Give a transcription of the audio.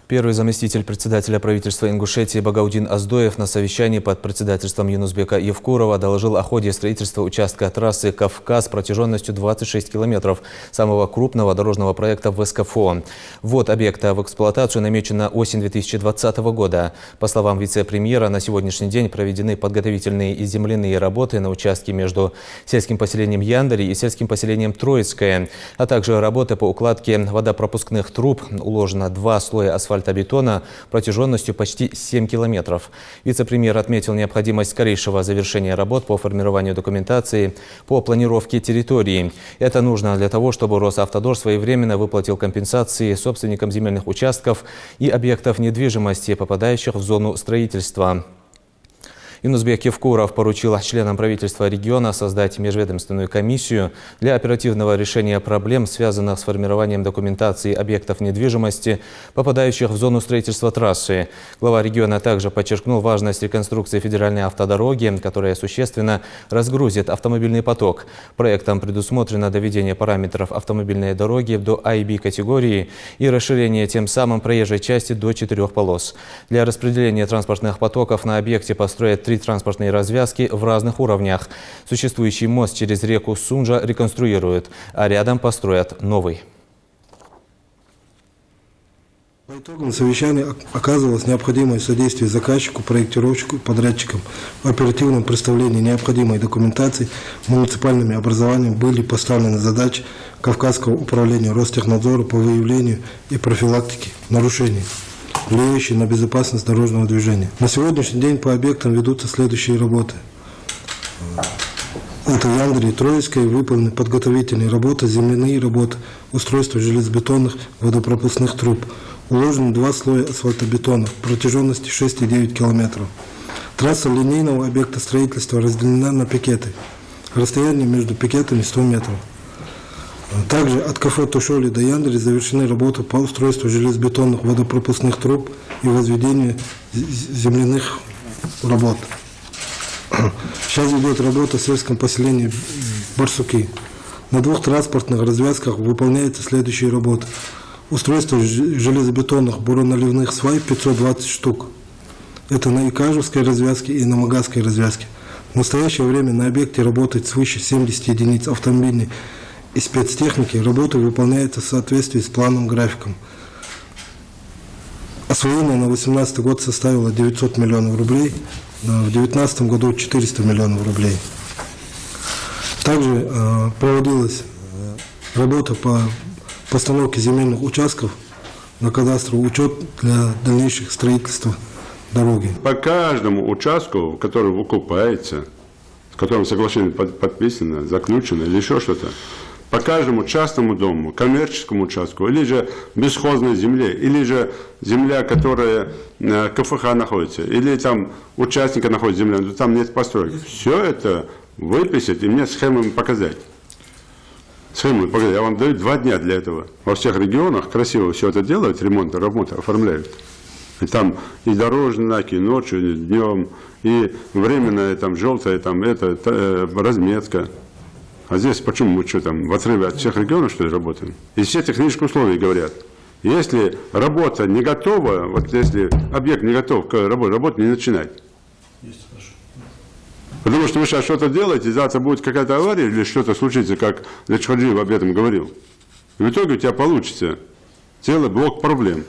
Первый заместитель председателя правительства Ингушетии Багаудин Аздоев на совещании под председательством Юнусбека Евкурова доложил о ходе строительства участка трассы «Кавказ» протяженностью 26 километров, самого крупного дорожного проекта в СКФО. Ввод объекта в эксплуатацию намечен на осень 2020 года. По словам вице-премьера, на сегодняшний день проведены подготовительные и земляные работы на участке между сельским поселением Яндари и сельским поселением Троицкое, а также работы по укладке водопропускных труб. Уложено 2 слоя асфальтобетона протяженностью почти 7 километров. Вице-премьер отметил необходимость скорейшего завершения работ по формированию документации по планировке территории. Это нужно для того, чтобы Росавтодор своевременно выплатил компенсации собственникам земельных участков и объектов недвижимости, попадающих в зону строительства. Юнусбек Евкуров поручил членам правительства региона создать межведомственную комиссию для оперативного решения проблем, связанных с формированием документации объектов недвижимости, попадающих в зону строительства трассы. Глава региона также подчеркнул важность реконструкции федеральной автодороги, которая существенно разгрузит автомобильный поток. Проектом предусмотрено доведение параметров автомобильной дороги до А&Б категории и расширение тем самым проезжей части до 4 полос. Для распределения транспортных потоков на объекте построят 3 транспортные развязки в разных уровнях. Существующий мост через реку Сунжа реконструируют, а рядом построят новый. По итогам совещания оказывалось необходимое содействие заказчику, проектировщику, подрядчикам. В оперативном представлении необходимой документации муниципальными образованиями были поставлены задачи Кавказского управления Ростехнадзора по выявлению и профилактике нарушений, влияющие на безопасность дорожного движения. На сегодняшний день по объектам ведутся следующие работы. Это Яндари и Троицкое, выполнены подготовительные работы, земляные работы, устройство железобетонных водопропускных труб. Уложены 2 слоя асфальтобетона протяженностью 6,9 километров. Трасса линейного объекта строительства разделена на пикеты. Расстояние между пикетами 100 метров. Также от кафе Тушоли до Яндари завершены работы по устройству железобетонных водопропускных труб и возведению земляных работ. Сейчас идет работа в сельском поселении Барсуки. На 2 транспортных развязках выполняются следующие работы. Устройство железобетонных буроналивных свай 520 штук. Это на Икажевской развязке и на Магазской развязке. В настоящее время на объекте работает свыше 70 единиц автомобильной и спецтехники. Работа выполняется в соответствии с планом графиком. Освоение на 2018 год составило 900 миллионов рублей, в 2019 году 400 миллионов рублей. Также проводилась работа по постановке земельных участков на кадастровый учет для дальнейших строительства дороги. По каждому участку, который выкупается, с которым соглашение подписано, заключено или еще что-то, по каждому частному дому, коммерческому участку, или же бесхозной земле, или же земля, которая на КФХ находится, или там участника находится земля, но там нет построек. Все это выписать и мне схемами показать. Схемы показать. Я вам даю 2 дня для этого. Во всех регионах красиво все это делают, ремонты, оформляют. И там и дорожные знаки ночью, и днем, и временная там желтая, там это разметка. А здесь почему мы что там в отрыве от всех регионов что ли работаем? И все технические условия говорят. Если работа не готова, вот если объект не готов к работе, работу не начинать. Потому что вы сейчас что-то делаете, завтра будет какая-то авария или что-то случится, как Лечхаджиев об этом говорил. И в итоге у тебя получится целый блок проблем.